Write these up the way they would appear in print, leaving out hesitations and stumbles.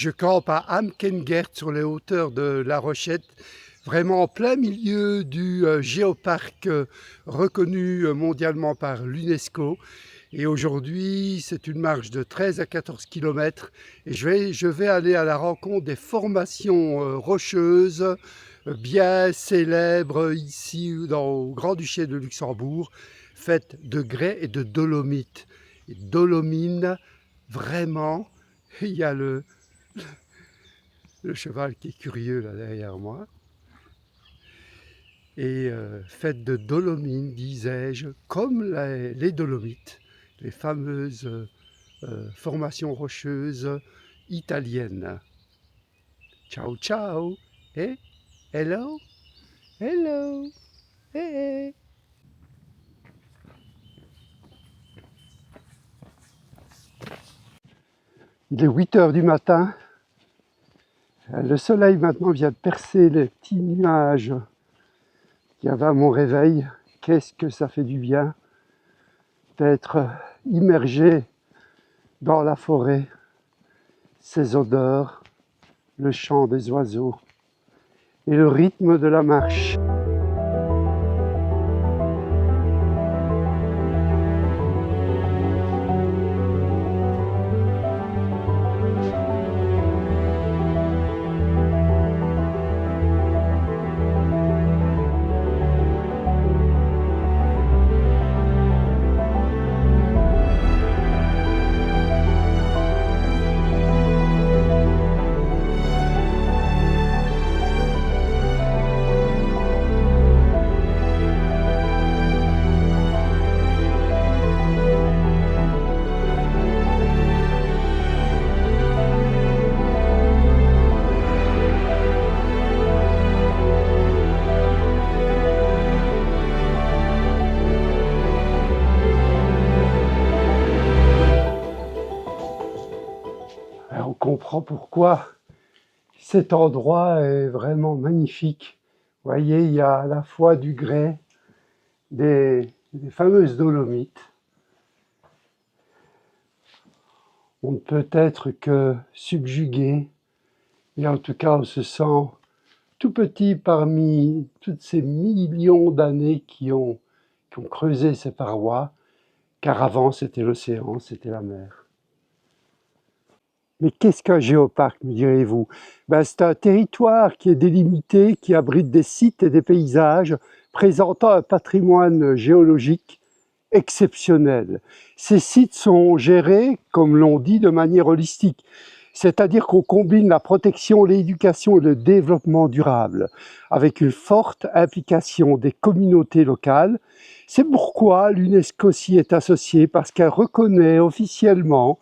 Je campe à Amkengert sur les hauteurs de La Rochette, vraiment en plein milieu du géoparc reconnu mondialement par l'UNESCO. Et aujourd'hui, c'est une marche de 13 à 14 km et je vais aller à la rencontre des formations rocheuses bien célèbres ici au Grand-Duché de Luxembourg, faites de grès et de dolomite. Et dolomine, vraiment, il y a le cheval qui est curieux là derrière moi. Et faite de dolomine, disais-je, comme les dolomites, les fameuses formations rocheuses italiennes. Ciao ciao, et hello, hello, hey. Il est 8 heures du matin. Le soleil maintenant vient de percer les petits nuages qu'il y avait à mon réveil. Qu'est-ce que ça fait du bien d'être immergé dans la forêt, ces odeurs, le chant des oiseaux et le rythme de la marche. On comprend pourquoi cet endroit est vraiment magnifique. Vous voyez, il y a à la fois du grès, des fameuses dolomites. On ne peut être que subjugué, et en tout cas on se sent tout petit parmi toutes ces millions d'années qui ont creusé ces parois, car avant c'était l'océan, c'était la mer. Mais qu'est-ce qu'un géoparc, me direz-vous? C'est un territoire qui est délimité, qui abrite des sites et des paysages présentant un patrimoine géologique exceptionnel. Ces sites sont gérés, comme l'on dit, de manière holistique, c'est-à-dire qu'on combine la protection, l'éducation et le développement durable, avec une forte implication des communautés locales. C'est pourquoi l'UNESCO s'y est associée, parce qu'elle reconnaît officiellement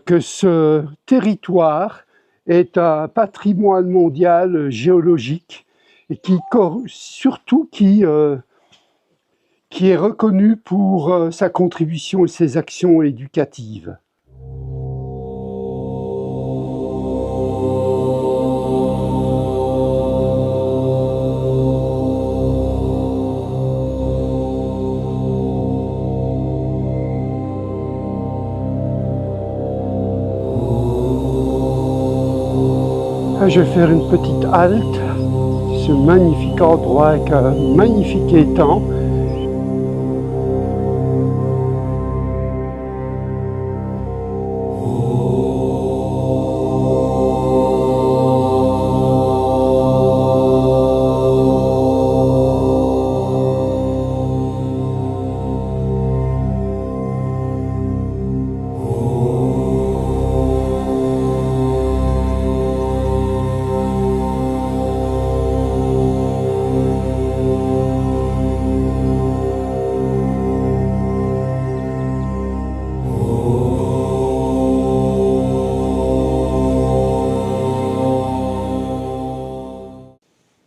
que ce territoire est un patrimoine mondial géologique et surtout qui est reconnu pour sa contribution et ses actions éducatives. Je vais faire une petite halte, ce magnifique endroit avec un magnifique étang.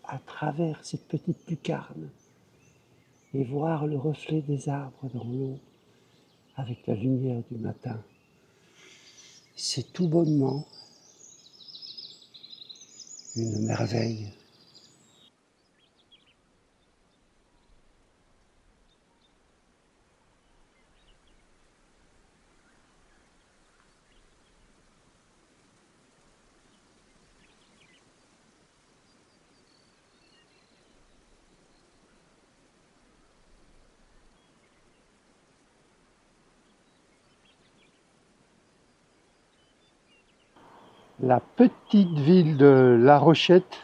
À travers cette petite lucarne et voir le reflet des arbres dans l'eau avec la lumière du matin. C'est tout bonnement une merveille. La petite ville de La Rochette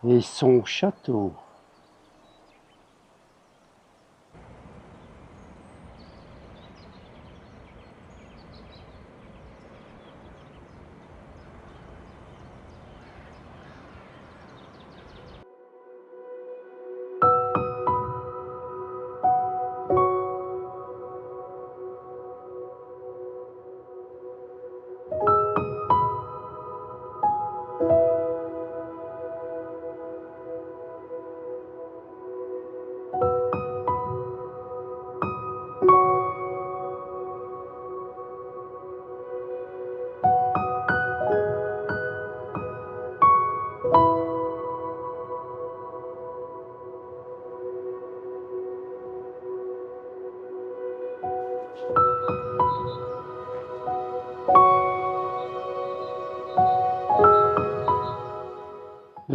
et son château.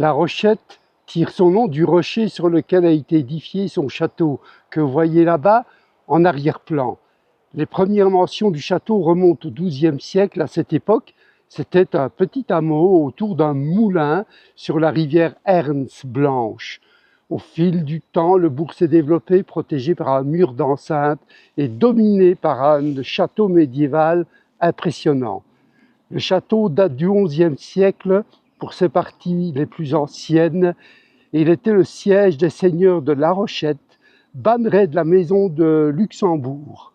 La Rochette tire son nom du rocher sur lequel a été édifié son château, que vous voyez là-bas en arrière-plan. Les premières mentions du château remontent au XIIe siècle. À cette époque, c'était un petit hameau autour d'un moulin sur la rivière Ernst Blanche. Au fil du temps, le bourg s'est développé, protégé par un mur d'enceinte et dominé par un château médiéval impressionnant. Le château date du XIe siècle pour ses parties les plus anciennes et il était le siège des seigneurs de La Rochette, banneret de la maison de Luxembourg.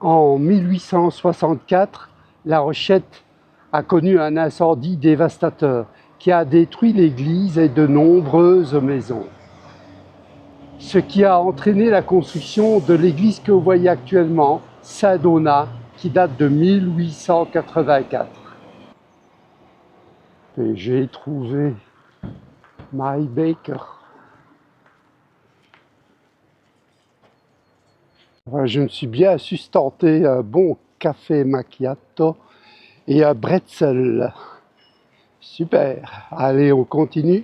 En 1864, La Rochette a connu un incendie dévastateur qui a détruit l'église et de nombreuses maisons. Ce qui a entraîné la construction de l'église que vous voyez actuellement, Saint-Donat, qui date de 1884. Et j'ai trouvé My Baker. Je me suis bien sustenté un bon café macchiato et un bretzel. Super. Allez, on continue.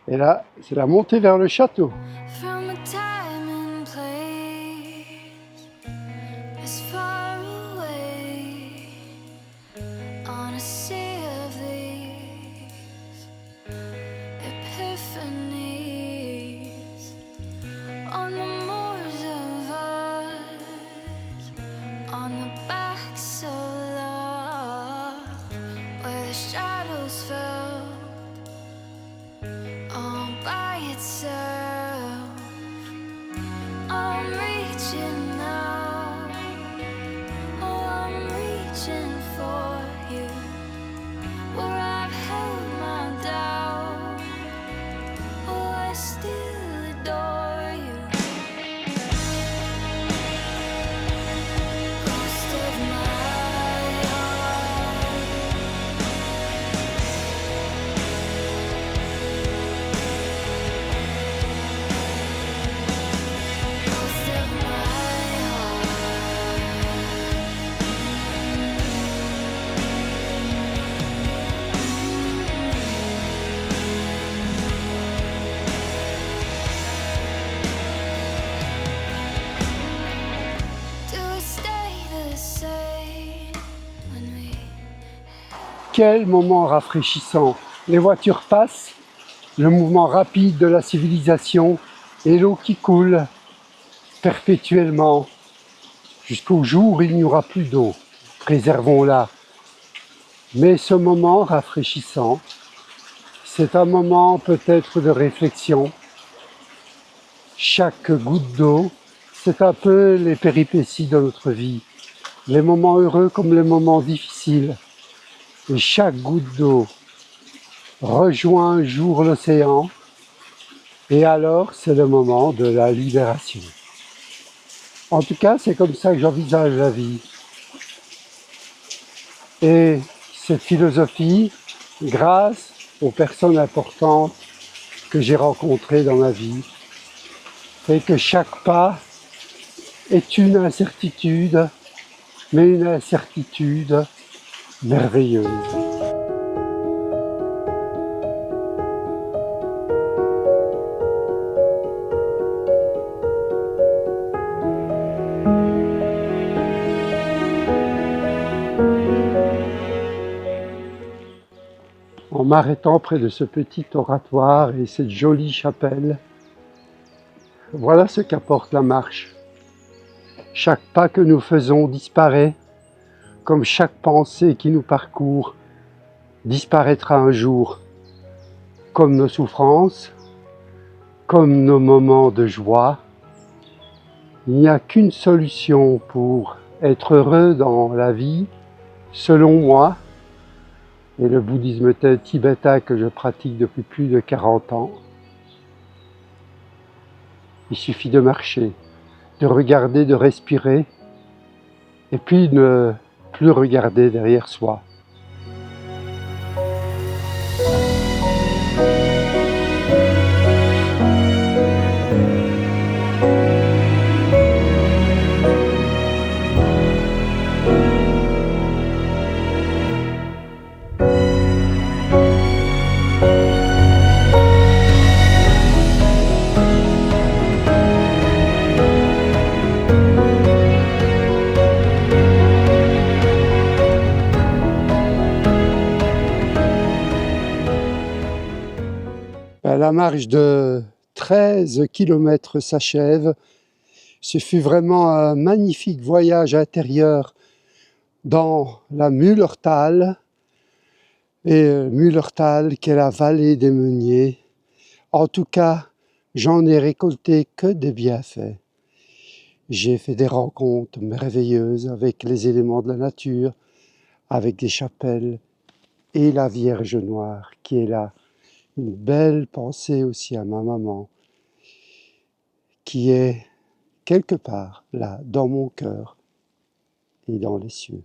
Et là, c'est la montée vers le château. Quel moment rafraîchissant! Les voitures passent, le mouvement rapide de la civilisation et l'eau qui coule perpétuellement jusqu'au jour où il n'y aura plus d'eau. Préservons-la. Mais ce moment rafraîchissant, c'est un moment peut-être de réflexion. Chaque goutte d'eau, c'est un peu les péripéties de notre vie, les moments heureux comme les moments difficiles. Et chaque goutte d'eau rejoint un jour l'océan, et alors c'est le moment de la libération. En tout cas, c'est comme ça que j'envisage la vie. Et cette philosophie, grâce aux personnes importantes que j'ai rencontrées dans ma vie, fait que chaque pas est une incertitude, mais une incertitude merveilleuse. m'arrêtant près de ce petit oratoire et cette jolie chapelle. Voilà ce qu'apporte la marche. Chaque pas que nous faisons disparaît, comme chaque pensée qui nous parcourt disparaîtra un jour, comme nos souffrances, comme nos moments de joie. Il n'y a qu'une solution pour être heureux dans la vie, selon moi, et le bouddhisme tibétain que je pratique depuis plus de 40 ans. Il suffit de marcher, de regarder, de respirer, et puis ne plus regarder derrière soi. La marche de 13 kilomètres s'achève. Ce fut vraiment un magnifique voyage intérieur dans la Mullertal, et Mullertal qui est la vallée des meuniers. En tout cas, j'en ai récolté que des bienfaits. J'ai fait des rencontres merveilleuses avec les éléments de la nature, avec des chapelles et la Vierge Noire qui est là. Une belle pensée aussi à ma maman, qui est quelque part là, dans mon cœur et dans les cieux.